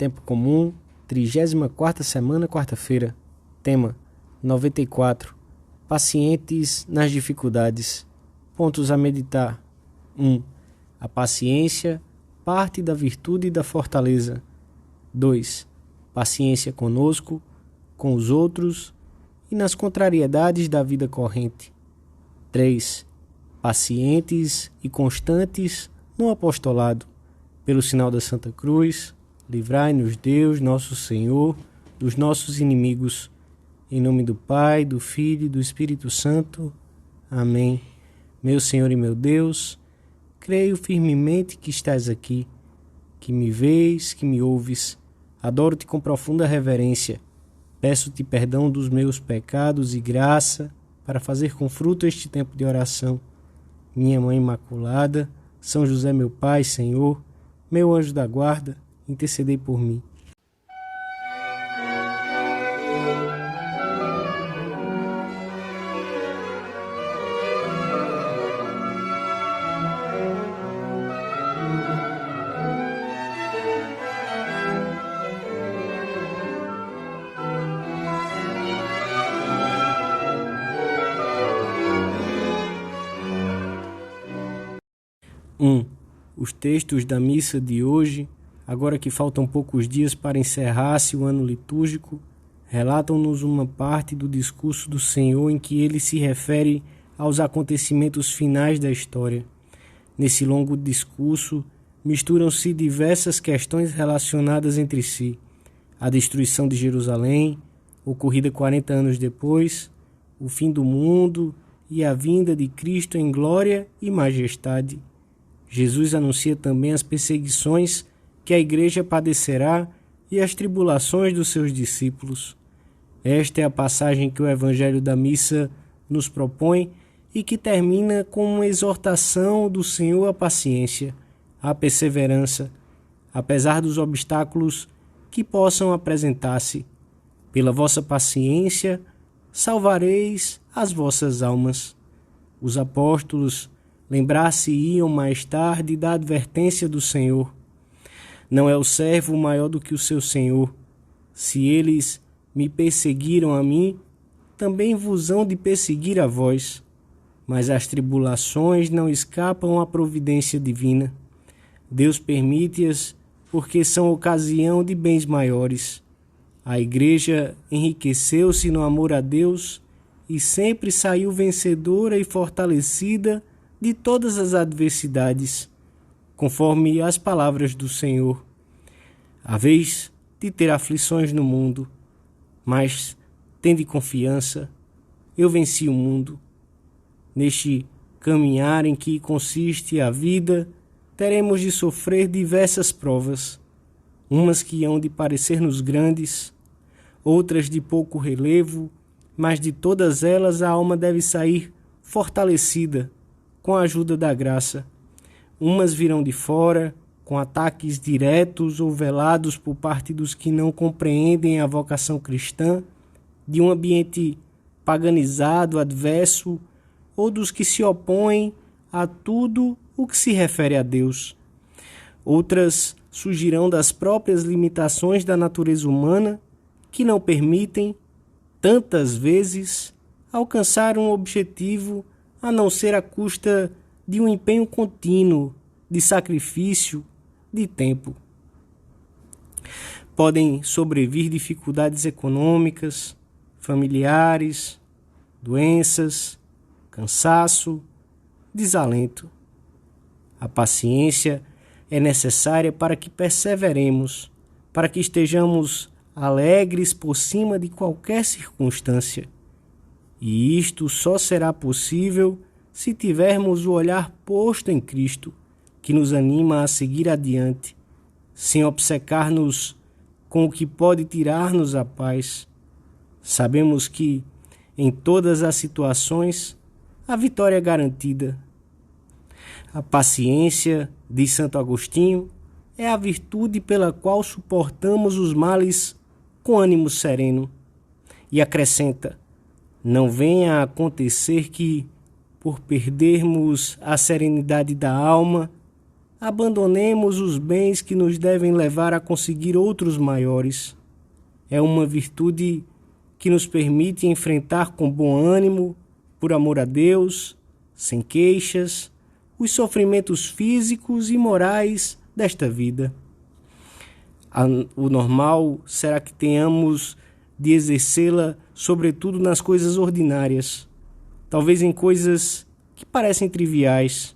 Tempo Comum, 34ª semana, quarta-feira. Tema: 94. Pacientes nas dificuldades. Pontos a meditar. 1. A paciência, parte da virtude e da fortaleza. 2. Paciência conosco, com os outros e nas contrariedades da vida corrente. 3. Pacientes e constantes no apostolado. Pelo sinal da Santa Cruz, livrai-nos Deus, nosso Senhor, dos nossos inimigos. Em nome do Pai, do Filho e do Espírito Santo. Amém. Meu Senhor e meu Deus, creio firmemente que estás aqui, que me vês, que me ouves. Adoro-te com profunda reverência. Peço-te perdão dos meus pecados e graça para fazer com fruto este tempo de oração. Minha Mãe Imaculada, São José meu Pai, Senhor, meu anjo da guarda, intercedei por mim. Os textos da missa de hoje, agora que faltam poucos dias para encerrar-se o ano litúrgico, relatam-nos uma parte do discurso do Senhor em que ele se refere aos acontecimentos finais da história. Nesse longo discurso, misturam-se diversas questões relacionadas entre si: a destruição de Jerusalém, ocorrida 40 anos depois, o fim do mundo e a vinda de Cristo em glória e majestade. Jesus anuncia também as perseguições que a Igreja padecerá e as tribulações dos seus discípulos. Esta é a passagem que o Evangelho da Missa nos propõe e que termina com uma exortação do Senhor à paciência, à perseverança, apesar dos obstáculos que possam apresentar-se. Pela vossa paciência, salvareis as vossas almas. Os apóstolos lembrar-se-iam mais tarde da advertência do Senhor. Não é o servo maior do que o seu senhor. Se eles me perseguiram a mim, também vos hão de perseguir a vós. Mas as tribulações não escapam à providência divina. Deus permite-as porque são ocasião de bens maiores. A Igreja enriqueceu-se no amor a Deus e sempre saiu vencedora e fortalecida de todas as adversidades, conforme as palavras do Senhor. Haveis de ter aflições no mundo, mas tende confiança, eu venci o mundo. Neste caminhar em que consiste a vida, teremos de sofrer diversas provas, umas que hão de parecer-nos grandes, outras de pouco relevo, mas de todas elas a alma deve sair fortalecida, com a ajuda da graça. Umas virão de fora, com ataques diretos ou velados por parte dos que não compreendem a vocação cristã, de um ambiente paganizado, adverso, ou dos que se opõem a tudo o que se refere a Deus. Outras surgirão das próprias limitações da natureza humana, que não permitem, tantas vezes, alcançar um objetivo a não ser à custa de um empenho contínuo, de sacrifício, de tempo. Podem sobrevir dificuldades econômicas, familiares, doenças, cansaço, desalento. A paciência é necessária para que perseveremos, para que estejamos alegres por cima de qualquer circunstância. E isto só será possível se tivermos o olhar posto em Cristo, que nos anima a seguir adiante, sem obcecar-nos com o que pode tirar-nos a paz. Sabemos que, em todas as situações, a vitória é garantida. A paciência, diz Santo Agostinho, é a virtude pela qual suportamos os males com ânimo sereno. E acrescenta: não venha a acontecer que, por perdermos a serenidade da alma, abandonemos os bens que nos devem levar a conseguir outros maiores. É uma virtude que nos permite enfrentar com bom ânimo, por amor a Deus, sem queixas, os sofrimentos físicos e morais desta vida. O normal será que tenhamos de exercê-la, sobretudo nas coisas ordinárias, talvez em coisas que parecem triviais,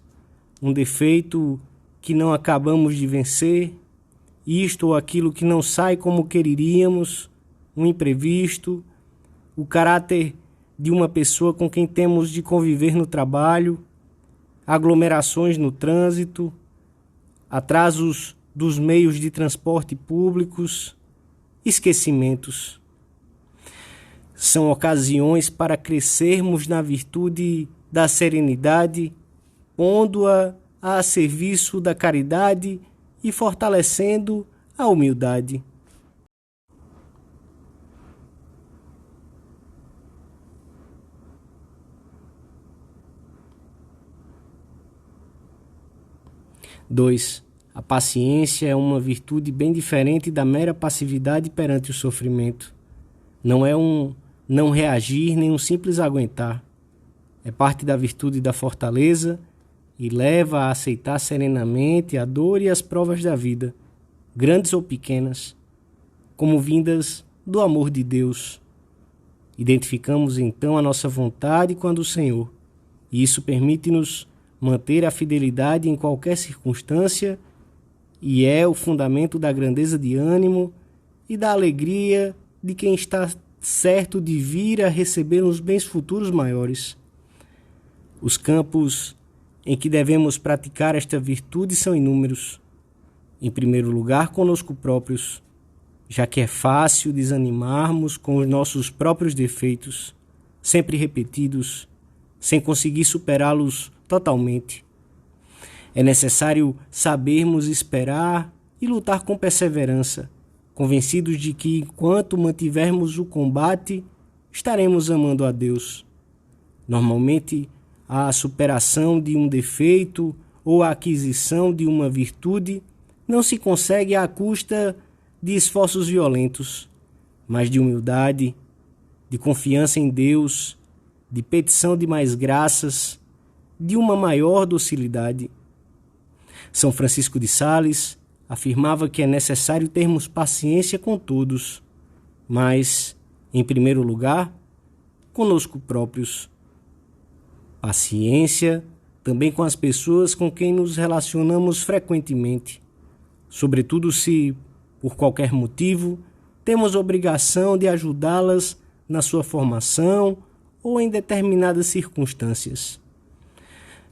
um defeito que não acabamos de vencer, isto ou aquilo que não sai como quereríamos, um imprevisto, o caráter de uma pessoa com quem temos de conviver no trabalho, aglomerações no trânsito, atrasos dos meios de transporte públicos, esquecimentos. São ocasiões para crescermos na virtude da serenidade, pondo-a a serviço da caridade e fortalecendo a humildade. Dois, a paciência é uma virtude bem diferente da mera passividade perante o sofrimento. Não é um não reagir nem um simples aguentar. É parte da virtude da fortaleza e leva a aceitar serenamente a dor e as provas da vida, grandes ou pequenas, como vindas do amor de Deus. Identificamos então a nossa vontade com a do Senhor, e isso permite-nos manter a fidelidade em qualquer circunstância e é o fundamento da grandeza de ânimo e da alegria de quem está certo de vir a receber os bens futuros maiores. Os campos em que devemos praticar esta virtude são inúmeros. Em primeiro lugar, conosco próprios, já que é fácil desanimarmos com os nossos próprios defeitos, sempre repetidos, sem conseguir superá-los totalmente. É necessário sabermos esperar e lutar com perseverança, convencidos de que, enquanto mantivermos o combate, estaremos amando a Deus. Normalmente, a superação de um defeito ou a aquisição de uma virtude não se consegue à custa de esforços violentos, mas de humildade, de confiança em Deus, de petição de mais graças, de uma maior docilidade. São Francisco de Sales afirmava que é necessário termos paciência com todos, mas, em primeiro lugar, conosco próprios. Paciência também com as pessoas com quem nos relacionamos frequentemente, sobretudo se, por qualquer motivo, temos obrigação de ajudá-las na sua formação ou em determinadas circunstâncias.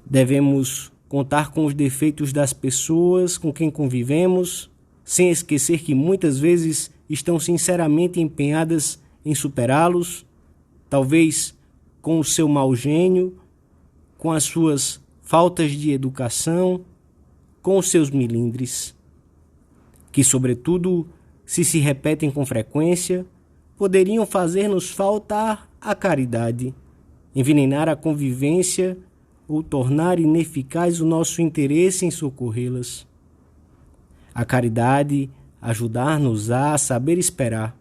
Devemos contar com os defeitos das pessoas com quem convivemos, sem esquecer que muitas vezes estão sinceramente empenhadas em superá-los, talvez com o seu mau gênio, com as suas faltas de educação, com os seus milindres, que, sobretudo, se repetem com frequência, poderiam fazer-nos faltar a caridade, envenenar a convivência ou tornar ineficaz o nosso interesse em socorrê-las. A caridade ajudar-nos a saber esperar,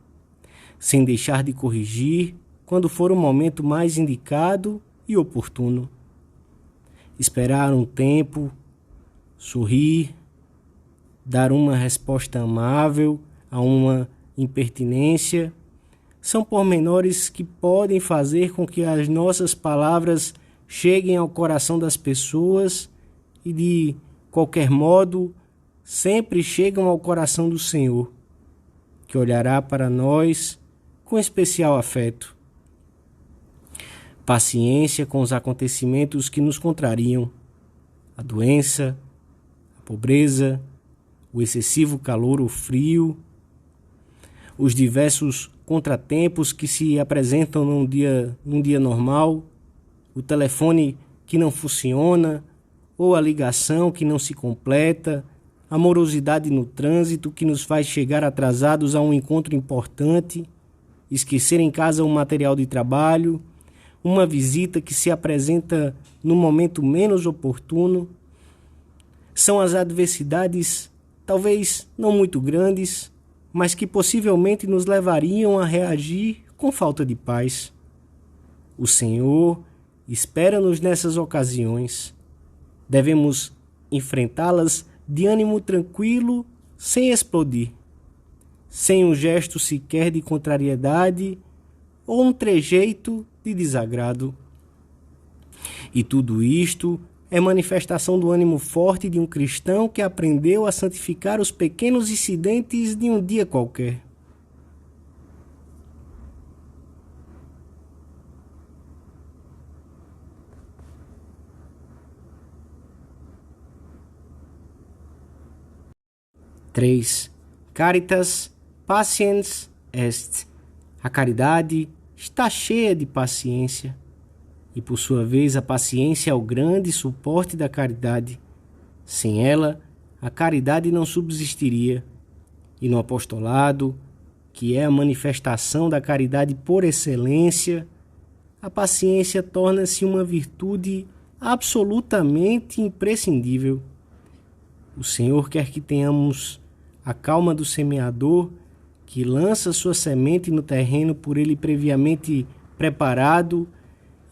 sem deixar de corrigir quando for o momento mais indicado e oportuno. Esperar um tempo, sorrir, dar uma resposta amável a uma impertinência, são pormenores que podem fazer com que as nossas palavras cheguem ao coração das pessoas e, de qualquer modo, sempre chegam ao coração do Senhor, que olhará para nós com especial afeto. Paciência com os acontecimentos que nos contrariam, a doença, a pobreza, o excessivo calor ou frio, os diversos contratempos que se apresentam num dia normal, o telefone que não funciona, ou a ligação que não se completa, a morosidade no trânsito que nos faz chegar atrasados a um encontro importante, esquecer em casa um material de trabalho, uma visita que se apresenta no momento menos oportuno. São as adversidades, talvez não muito grandes, mas que possivelmente nos levariam a reagir com falta de paz. O Senhor espera-nos nessas ocasiões. Devemos enfrentá-las de ânimo tranquilo, sem explodir, sem um gesto sequer de contrariedade ou um trejeito de desagrado. E tudo isto é manifestação do ânimo forte de um cristão que aprendeu a santificar os pequenos incidentes de um dia qualquer. Três. Caritas patiens est. A caridade está cheia de paciência. E, por sua vez, a paciência é o grande suporte da caridade. Sem ela, a caridade não subsistiria. E no apostolado, que é a manifestação da caridade por excelência, a paciência torna-se uma virtude absolutamente imprescindível. O Senhor quer que tenhamos a calma do semeador, que lança sua semente no terreno por ele previamente preparado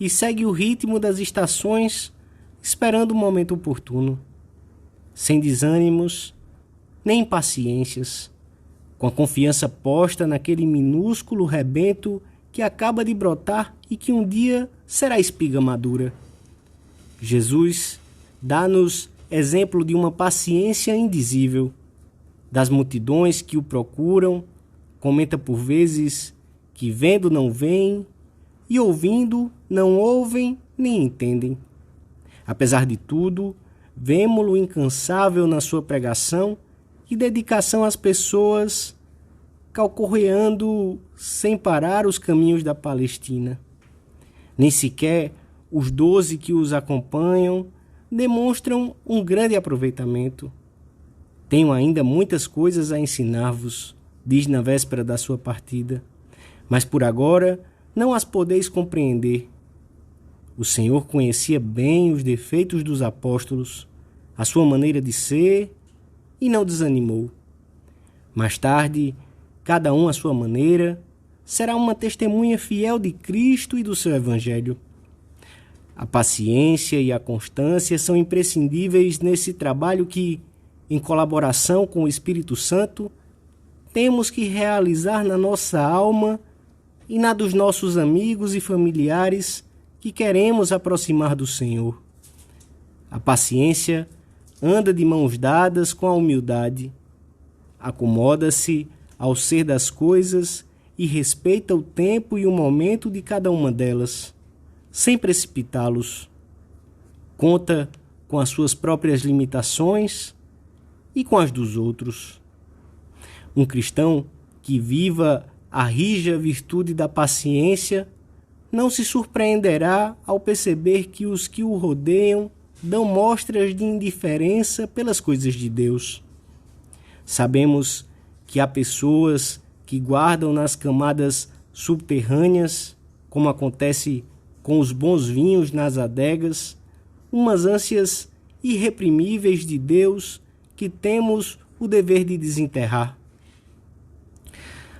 e segue o ritmo das estações, esperando o momento oportuno, sem desânimos nem impaciências, com a confiança posta naquele minúsculo rebento que acaba de brotar e que um dia será espiga madura. Jesus dá-nos exemplo de uma paciência indizível. Das multidões que o procuram, comenta por vezes que vendo não veem e ouvindo não ouvem nem entendem. Apesar de tudo, vemo-lo incansável na sua pregação e dedicação às pessoas, calcorreando sem parar os caminhos da Palestina. Nem sequer os 12 que os acompanham demonstram um grande aproveitamento. Tenho ainda muitas coisas a ensinar-vos, diz na véspera da sua partida, mas por agora não as podeis compreender. O Senhor conhecia bem os defeitos dos apóstolos, a sua maneira de ser, e não desanimou. Mais tarde, cada um à sua maneira, será uma testemunha fiel de Cristo e do seu Evangelho. A paciência e a constância são imprescindíveis nesse trabalho que, em colaboração com o Espírito Santo, temos que realizar na nossa alma e na dos nossos amigos e familiares que queremos aproximar do Senhor. A paciência anda de mãos dadas com a humildade, acomoda-se ao ser das coisas e respeita o tempo e o momento de cada uma delas, sem precipitá-los. Conta com as suas próprias limitações e com as dos outros. Um cristão que viva a rija virtude da paciência não se surpreenderá ao perceber que os que o rodeiam dão mostras de indiferença pelas coisas de Deus. Sabemos que há pessoas que guardam nas camadas subterrâneas, como acontece com os bons vinhos nas adegas, umas ânsias irreprimíveis de Deus que temos o dever de desenterrar.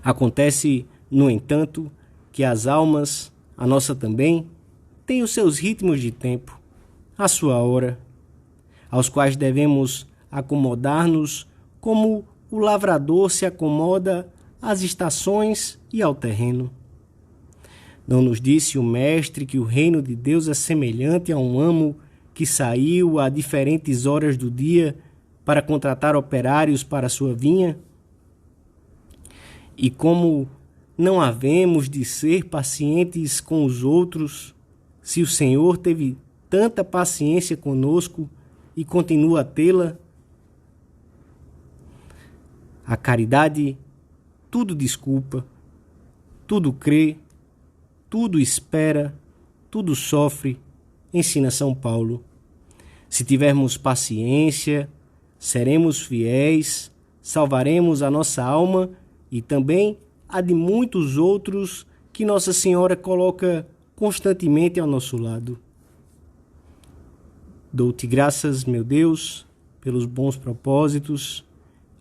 Acontece, no entanto, que as almas, a nossa também, têm os seus ritmos de tempo, a sua hora, aos quais devemos acomodar-nos como o lavrador se acomoda às estações e ao terreno. Não nos disse o Mestre que o reino de Deus é semelhante a um amo que saiu a diferentes horas do dia para contratar operários para a sua vinha? E como não havemos de ser pacientes com os outros, se o Senhor teve tanta paciência conosco e continua a tê-la? A caridade tudo desculpa, tudo crê, tudo espera, tudo sofre, ensina São Paulo. Se tivermos paciência, seremos fiéis, salvaremos a nossa alma e também a de muitos outros que Nossa Senhora coloca constantemente ao nosso lado. Dou-te graças, meu Deus, pelos bons propósitos,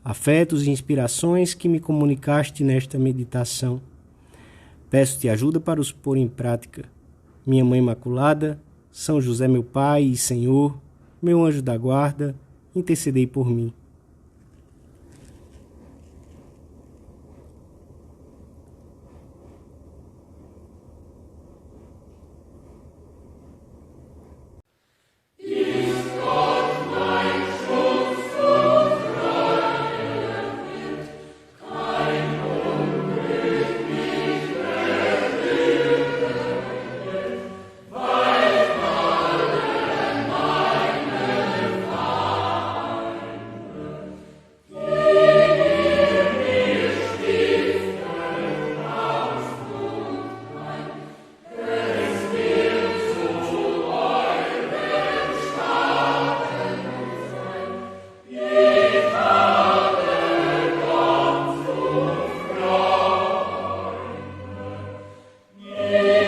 afetos e inspirações que me comunicaste nesta meditação. Peço-te ajuda para os pôr em prática. Minha Mãe Imaculada, São José meu Pai e Senhor, meu anjo da guarda, intercedei por mim. Yeah.